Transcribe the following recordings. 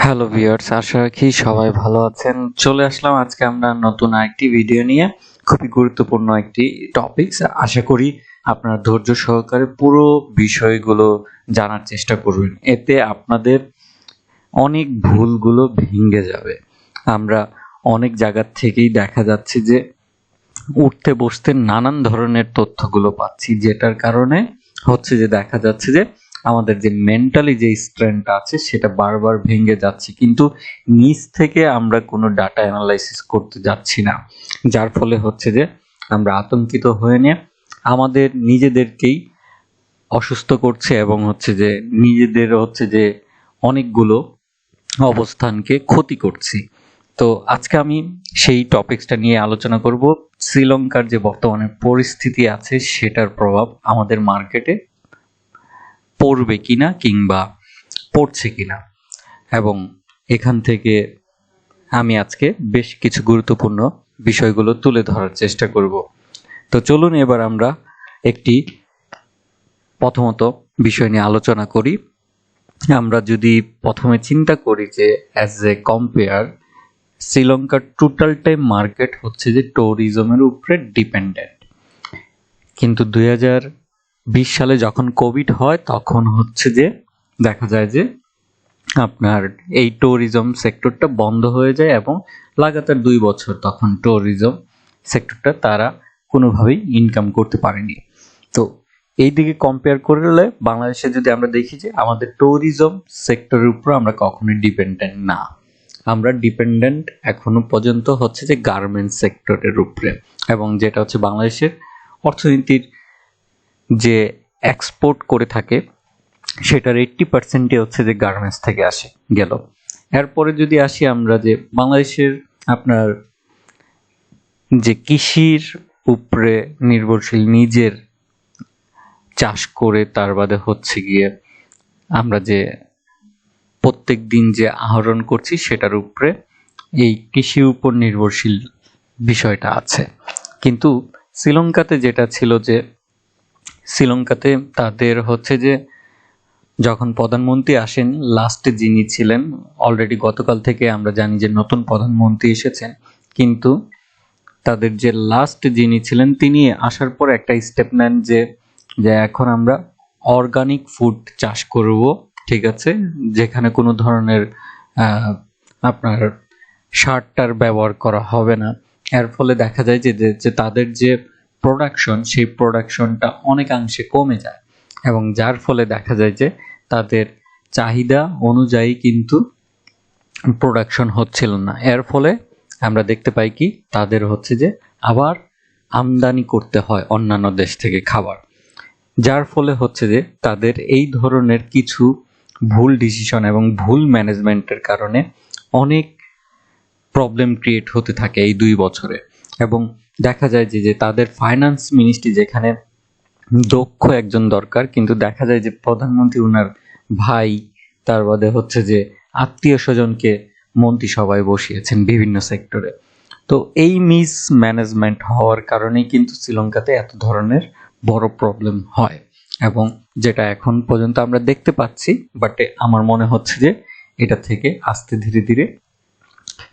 Hello viewers, আশা রাখি সবাই ভালো আছেন। চলে আসলাম আজকে আমরা নতুন আরেকটি ভিডিও নিয়ে। খুবই গুরুত্বপূর্ণ একটি টপিকস। আশা করি আপনারা ধৈর্য সহকারে পুরো বিষয়গুলো জানার চেষ্টা করবেন। এতে আপনাদের অনেক ভুলগুলো ভেঙে যাবে। আমরা অনেক জায়গা থেকেই দেখা যাচ্ছে যে উঠতে বসতে নানান ধরনের তথ্যগুলো পাচ্ছি, যেটার কারণে হচ্ছে যে দেখা যাচ্ছে যে আমাদের যে মেন্টালি যে স্ট্রেংথটা আছে সেটা বারবার ভেঙে যাচ্ছে, কিন্তু নিচ থেকে আমরা কোনো ডাটা অ্যানালাইসিস করতে যাচ্ছি না, যার ফলে হচ্ছে যে আমরা আতঙ্কিত হয়ে নিয়ে আমাদের নিজেদেরকেই অসুস্থ করছে এবং হচ্ছে যে নিজেদের হচ্ছে যে অনেকগুলো অবস্থানকে ক্ষতি করছি। তো আজকে আমি সেই টপিকসটা নিয়ে আলোচনা করব। শ্রীলঙ্কার যে বর্তমানে পরিস্থিতি আছে সেটার প্রভাব আমাদের মার্কেটে পড়বে কিনা কিংবা পড়ছে কিনা, এবং এখান থেকে আমি আজকে বেশ কিছু গুরুত্বপূর্ণ বিষয়গুলো তুলে ধরার চেষ্টা করব। তো চলুন এবার আমরা একটি প্রথমত বিষয় নিয়ে আলোচনা করি। আমরা যদি প্রথমে চিন্তা করি যে অ্যাজ এ কম্পেয়ার, শ্রীলঙ্কার টোটাল টাইম মার্কেট হচ্ছে যে ট্যুরিজমের উপরে ডিপেন্ডেন্ট, কিন্তু 2020 সালে যখন কোভিড হয় তখন হচ্ছে যে দেখা যায় যে আপনার এই ট্যুরিজম সেক্টরটা বন্ধ হয়ে যায় এবং লাগাতার 2 বছর তখন ট্যুরিজম সেক্টরটা তারা কোনোভাবেই ইনকাম করতে পারেনি। তো এই দিকে কম্পেয়ার করলে বাংলাদেশে যদি আমরা দেখি যে আমাদের ট্যুরিজম সেক্টরের উপর আমরা কখনোই ডিপেন্ডেন্ট না, আমরা ডিপেন্ডেন্ট এখনো পর্যন্ত হচ্ছে যে গার্মেন্টস সেক্টরের উপরে, এবং যেটা হচ্ছে বাংলাদেশের অর্থনীতির যে এক্সপোর্ট করে থাকে সেটার 80% হচ্ছে যে গার্মেন্টস থেকে আসে গেল। এরপরে যদি আসি আমরা যে বাংলাদেশের আপনার যে কৃষির উপরে নির্ভরশীল, নিজের চাষ করে তার বাদে হচ্ছে গিয়ে আমরা যে প্রত্যেক দিন যে আহরণ করছি সেটার উপরে এই কৃষির উপর নির্ভরশীল বিষয়টা আছে। কিন্তু শ্রীলঙ্কাতে যেটা ছিল যে শ্রীলঙ্কাতে তাদের হচ্ছে যে যখন প্রধানমন্ত্রী আসেন, লাস্টে যিনি ছিলেন, অলরেডি গতকাল থেকে আমরা জানি যে নতুন প্রধানমন্ত্রী এসেছেন, কিন্তু তাদের যে লাস্ট যিনি ছিলেন তিনি আসার পর একটা স্টেপ নেন যে যে এখন আমরা অর্গানিক ফুড চাষ করব, ঠিক আছে, যেখানে কোনো ধরনের আপনার সারটার ব্যবহার করা হবে না। এর ফলে দেখা যায় যে যে তাদের যে প্রোডাকশন সেই প্রোডাকশনটা অনেকাংশে কমে যায়, এবং যার ফলে দেখা যায় যে তাদের চাহিদা অনুযায়ী কিন্তু প্রোডাকশন হচ্ছিল না। এর ফলে আমরা দেখতে পাই কি তাদের হচ্ছে যে আবার আমদানি করতে হয় অন্যান্য দেশ থেকে খাবার, যার ফলে হচ্ছে যে তাদের এই ধরনের কিছু ভুল ডিসিশন এবং ভুল ম্যানেজমেন্টের কারণে অনেক প্রবলেম ক্রিয়েট হতে থাকে এই 2 বছরে। এবং দেখা যায় যে তাদের ফাইন্যান্স মিনিস্ট্রি যেখানে দক্ষ একজন দরকার, কিন্তু দেখা যায় যে প্রধানমন্ত্রী ওনার ভাই, তার বাদে হচ্ছে যে আত্মীয় স্বজনকে মন্ত্রিসভায় বসিয়েছেন বিভিন্ন সেক্টরে। তো এই মিস ম্যানেজমেন্ট হওয়ার কারণেই কিন্তু শ্রীলঙ্কাতে এত ধরনের বড় প্রবলেম হয়, এবং যেটা এখন পর্যন্ত আমরা দেখতে পাচ্ছি। বাট আমার মনে হচ্ছে যে এটা থেকে আস্তে ধীরে ধীরে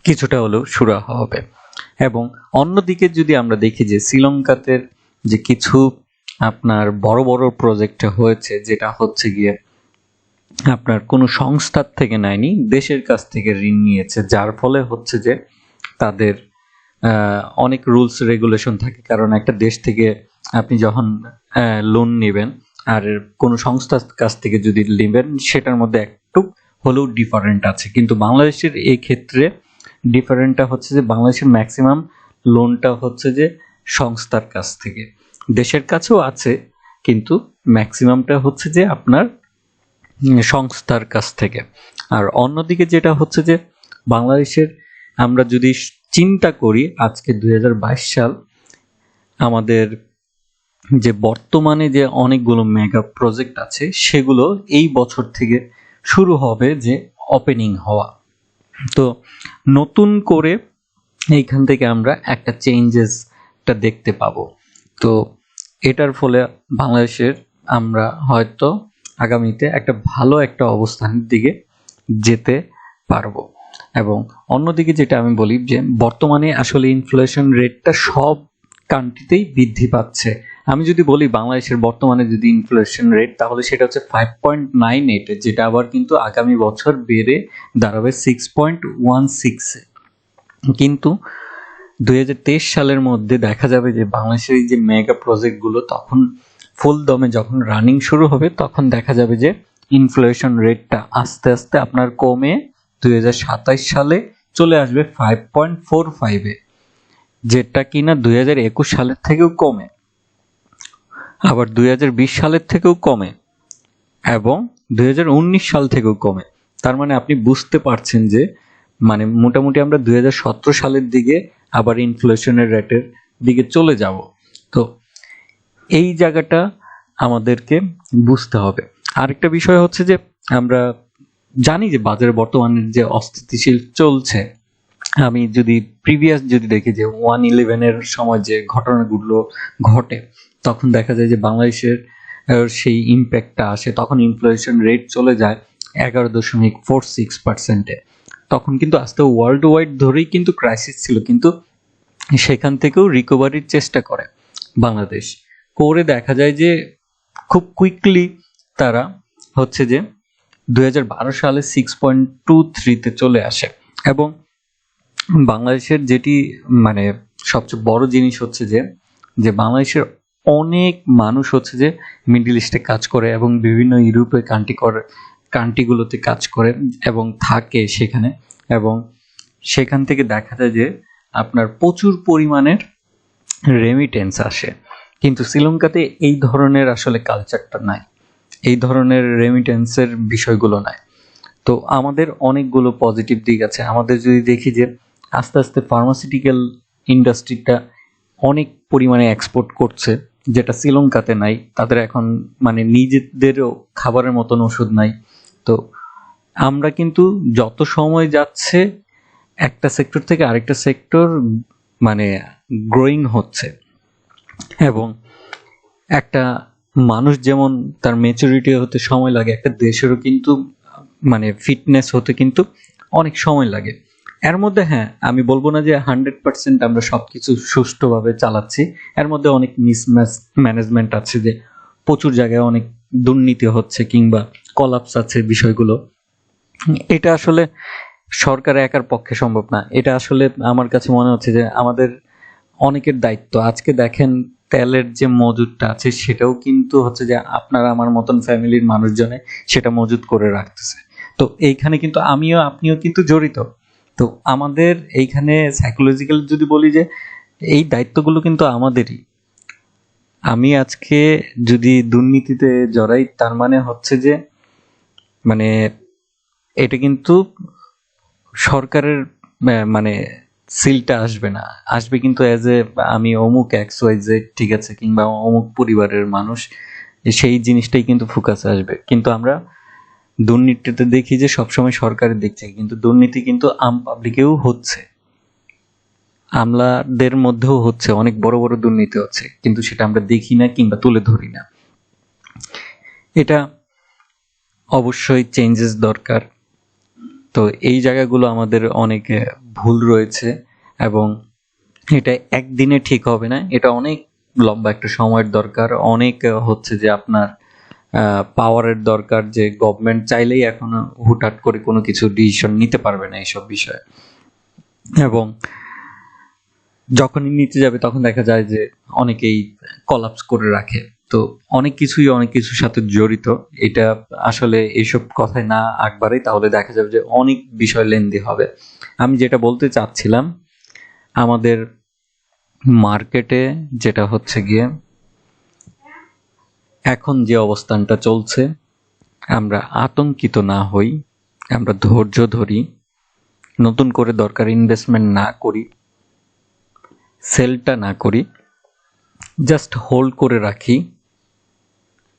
কিছুটা হলেও সুরাহা হবে। এবং অন্যদিকে যদি আমরা দেখি যে শ্রীলঙ্কাতে যে কিছু আপনার বড় বড় প্রজেক্ট হয়েছে, যেটা হচ্ছে গিয়ে আপনার কোনো সংস্থার থেকে নেয়নি, দেশের কাছ থেকে ঋণ নিয়েছে, যার ফলে হচ্ছে যে তাদের অনেক রুলস রেগুলেশন থাকে, কারণ একটা দেশ থেকে আপনি যখন লোন নেবেন আর কোনো সংস্থার কাছ থেকে যদি নেবেন সেটার মধ্যে একটু হলেও ডিফারেন্ট আছে। কিন্তু বাংলাদেশের এই ক্ষেত্রে ডিফারেন্টটা হচ্ছে যে বাংলাদেশের ম্যাক্সিমাম লোনটা হচ্ছে যে সংস্থার কাছ থেকে, দেশের কাছেও আছে কিন্তু ম্যাক্সিমামটা হচ্ছে যে আপনার সংস্থার কাছ থেকে। আর অন্যদিকে যেটা হচ্ছে যে বাংলাদেশের আমরা যদি চিন্তা করি আজকে 2022 সাল, আমাদের যে বর্তমানে যে অনেকগুলো মেগা প্রজেক্ট আছে সেগুলো এই বছর থেকে শুরু হবে যে ওপেনিং হওয়া। তো নতুন করে এইখান থেকে আমরা একটা চেঞ্জেসটা দেখতে পাবো। তো এটার ফলে বাংলাদেশের আমরা হয়তো আগামীতে একটা ভালো একটা অবস্থানের দিকে যেতে পারবো। এবং অন্যদিকে যেটা আমি বলি যে বর্তমানে আসলে ইনফ্লেশন রেটটা সব কান্ট্রিতেই বৃদ্ধি পাচ্ছে। আমি যদি বলি বাংলাদেশের বর্তমানে যদি ইনফ্লেশন রেট, তাহলে সেটা হচ্ছে 5.98, যেটা আবার কিন্তু আগামী বছর বেড়ে দাঁড়াবে 6.16। কিন্তু 2023 সালের মধ্যে দেখা যাবে যে বাংলাদেশের এই যে মেগা প্রজেক্টগুলো তখন ফুল দমে যখন রানিং শুরু হবে, তখন দেখা যাবে যে ইনফ্লেশন রেটটা আস্তে আস্তে আপনার কমে 2027 সালে চলে আসবে 5.45-এ, যেটা কিনা 2021 সালের থেকেও কমে, আবার 2020 সালের থেকেও কমে এবং 2019 সাল থেকেও কমে। তার মানে আপনি বুঝতে পারছেন যে মানে মোটামুটি আমরা 2017 সালের দিকে আবার ইনফ্লেশনের রেটের দিকে চলে যাব। তো এই জায়গাটা আমাদেরকে বুঝতে হবে। আরেকটা বিষয় হচ্ছে যে আমরা জানি যে বাজারে বর্তমানে যে অস্থিতিশীল চলছে, আমি যদি প্রিভিয়াস যদি দেখি যে 1/11-এর সময় যে ঘটনাগুলো ঘটে, তখন দেখা যায় যে বাংলাদেশের সেই ইম্প্যাক্টটা আসে, তখন ইনফ্লেশন রেট চলে যায় 11.46%-এ। তখন কিন্তু আস্তে ওয়ার্ল্ড ওয়াইড ধরেই কিন্তু ক্রাইসিস ছিল, কিন্তু সেখান থেকেও রিকভারির চেষ্টা করে বাংলাদেশ, করে দেখা যায় যে খুব কুইকলি তারা হচ্ছে যে 2012 সালে 6.23-তে চলে আসে। এবং বাংলাদেশের যেটি মানে সবচেয়ে বড় জিনিস হচ্ছে যে বাংলাদেশের অনেক মানুষ হচ্ছে যে মিডল ইস্টে কাজ করে এবং বিভিন্ন ইউরোপের কান্ট্রিগুলোতে কাজ করে এবং থাকে সেখানে, এবং সেখান থেকে দেখা যায় যে আপনার প্রচুর পরিমাণের রেমিটেন্স আসে। কিন্তু শ্রীলঙ্কাতে এই ধরনের আসলে কালচারটা নাই, এই ধরনের রেমিটেন্সের বিষয়গুলো নাই। তো আমাদের অনেকগুলো পজিটিভ দিক আছে। আমাদের যদি দেখি যে আস্তে আস্তে ফার্মাসিউটিক্যাল ইন্ডাস্ট্রিটা অনেক পরিমাণে এক্সপোর্ট করছে, যেটা শ্রীলঙ্কাতে নাই। তাদের এখন মানে নিজেদেরও খাবারের মতন ওষুধ নাই। তো আমরা কিন্তু যত সময় যাচ্ছে একটা সেক্টর থেকে আরেকটা সেক্টর মানে গ্রোয়িং হচ্ছে, এবং একটা মানুষ যেমন তার ম্যাচুরিটি হতে সময় লাগে, একটা দেশেরও কিন্তু মানে ফিটনেস হতে কিন্তু অনেক সময় লাগে। এর মধ্যে হ্যাঁ, আমি বলবো না যে 100% আমরা সবকিছু সুষ্ঠুভাবে চালাচ্ছি, এর মধ্যে অনেক ম্যানেজমেন্ট আছে, যে প্রচুর জায়গায় অনেক দুর্নীতি হচ্ছে কিংবা কলাপস আছে বিষয়গুলো। এটা আসলে সরকার একার পক্ষে সম্ভব না। এটা আসলে আমার কাছে মনে হচ্ছে যে আমাদের অনেকের দায়িত্ব। আজকে দেখেন তেলের যে মজুদটা আছে সেটাও কিন্তু হচ্ছে যে আপনার আমার মতন ফ্যামিলির মানুষজনে সেটা মজুদ করে রাখতেছে। তো এইখানে কিন্তু আমিও আপনিও কিন্তু জড়িত। তো আমাদের এইখানে সাইকোলজিক্যাল যদি বলি যে এই দায়িত্বগুলো কিন্তু আমাদেরই। আমি আজকে যদি দুর্নীতিতে জড়াই, তার মানে হচ্ছে যে মানে এটা কিন্তু সরকারের মানে সিলটা আসবে না, আসবে কিন্তু অ্যাজ এ আমি অমুক এক্স ওয়াই জেড, ঠিক আছে, কিংবা অমুক পরিবারের মানুষ, সেই জিনিসটাই কিন্তু ফোকাসে আসবে। কিন্তু আমরা দুর্নীতিতে দেখি যে সবসময় সরকারের দিক থেকে, কিন্তু দুর্নীতি কিন্তু আম পাবলিকেও হচ্ছে, আমলাদের মধ্যেও হচ্ছে, অনেক বড় বড় দুর্নীতি হচ্ছে, কিন্তু সেটা আমরা দেখি না কিংবা তুলে ধরি না। এটা অবশ্যই চেঞ্জেস দরকার। তো এই জায়গাগুলো আমাদের অনেক ভুল রয়েছে, এবং এটা একদিনে ঠিক হবে না, এটা অনেক লম্বা একটা সময়ের দরকার। অনেক হচ্ছে যে আপনার পাওয়ারের দরকার, যে গভর্নমেন্ট চাইলেই এখন হুটহাট করে কোনো কিছু ডিসিশন নিতে পারবে না এইসব বিষয়ে, এবং যখনই নিতে যাবে তখন দেখা যায় যে অনেকেই কলাপস করে রাখে। তো অনেক কিছুর সাথে জড়িত। এটা আসলে এইসব কথায় না একবারেই, তাহলে দেখা যাবে যে অনেক বিষয় লেন্দি হবে। আমি যেটা বলতে চাচ্ছিলাম, আমাদের মার্কেটে যেটা হচ্ছে গিয়ে এখন যে অবস্থানটা চলছে, আমরা আতঙ্কিত না হই, আমরা ধৈর্য ধরি, নতুন করে দরকার ইনভেস্টমেন্ট না করি, সেলটা না করি, জাস্ট হোল্ড করে রাখি।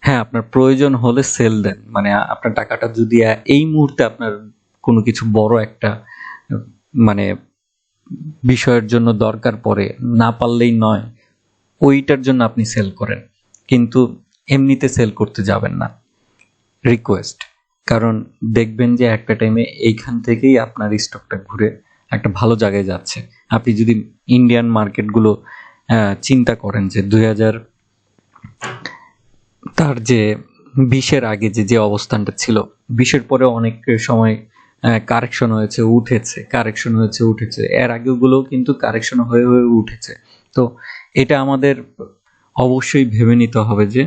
হ্যাঁ, আপনার প্রয়োজন হলে সেল দেন, মানে আপনার টাকাটা যদি এই মুহূর্তে আপনার কোনো কিছু বড় একটা মানে বিষয়ের জন্য দরকার পড়ে, না পারলেই নয়, ওইটার জন্য আপনি সেল করেন, কিন্তু এমনিতে সেল করতে যাবেন না। রিকোয়েস্ট, কারণ দেখবেন যে একটা টাইমে এইখান থেকেই আপনার স্টকটা ঘুরে একটা ভালো জায়গায় যাচ্ছে। আপনি যদি ইন্ডিয়ান মার্কেটগুলো চিন্তা করেন যে 2000 তার যে 20-এর আগে যে অবস্থানটা ছিল, 20-এর পরে অনেক সময় কারেকশন হয়েছে উঠেছে, এর আগেগুলোও কিন্তু কারেকশন হয়ে উঠেছে। তো এটা আমাদের অবশ্যই ভেবে নিতে হবে যে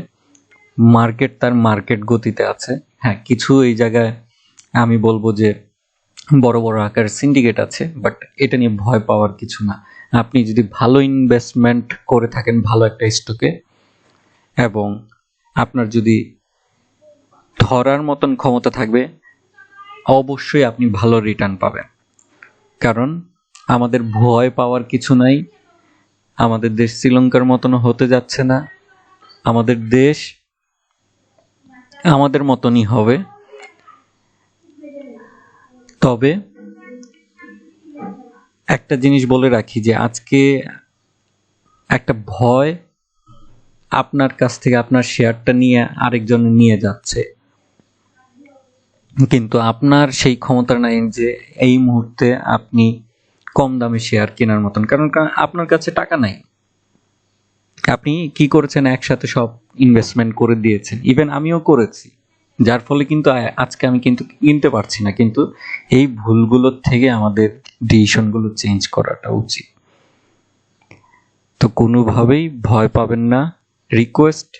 মার্কেট তার মার্কেট গতিতে আছে। হ্যাঁ, কিছু এই জায়গায় আমি বলবো যে বড় বড় আকার সিন্ডিকেট আছে, বাট এটা নিয়ে ভয় পাওয়ার কিছু না। আপনি যদি ভালো ইনভেস্টমেন্ট করে থাকেন ভালো একটা স্টকে, এবং আপনার যদি ধরার মতন ক্ষমতা থাকবে, অবশ্যই আপনি ভালো রিটার্ন পাবেন। কারণ আমাদের ভয় পাওয়ার কিছু নাই। আমাদের দেশ শ্রীলঙ্কার মতন হতে যাচ্ছে না। আমাদের দেশ আমাদের মতনই হবে। তবে একটা জিনিস বলে রাখি যে আজকে একটা ভয় আপনার কাছ থেকে আপনার শেয়ারটা নিয়ে আরেকজন নিয়ে যাচ্ছে, কিন্তু আপনার সেই ক্ষমতা নাই যে এই মুহূর্তে আপনি কম দামে শেয়ার কেনার মতন। কারণ আপনার কাছে টাকা নাই। আপনি কি করেছেন, একসাথে সব ইনভেস্টমেন্ট করে দিয়েছেন। ইভেন আমিও করেছি, যার ফলে কিন্তু আজকে আমি কিন্তু কিনতে পারছি না। কিন্তু এই ভুলগুলোর থেকে আমাদের ডিসিশনগুলো চেঞ্জ করাটা উচিত। তো কোনোভাবেই ভয় পাবেন না। রিকোয়েস্ট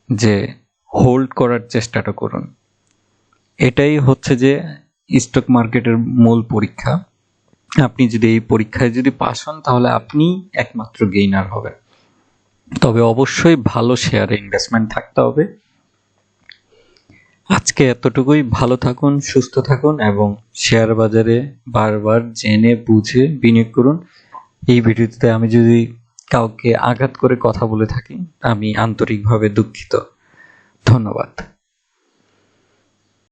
যে হোল্ড করার চেষ্টাটা করুন। এটাই হচ্ছে যে স্টক মার্কেটের মূল পরীক্ষা। আপনি যদি এই পরীক্ষায় যদি পাস হন, তাহলে আপনি একমাত্র গেইনার হবেন। তবে অবশ্যই ভালো শেয়ারে ইনভেস্টমেন্ট থাকতে হবে। আজকে এতটুকুই। ভালো থাকুন, সুস্থ থাকুন এবং শেয়ার বাজারে বারবার জেনে বুঝে বিনিয়োগ করুন। এই ভিডিওতে আমি যদি কাউকে আঘাত করে কথা বলে থাকি, আমি আন্তরিকভাবে দুঃখিত। ধন্যবাদ।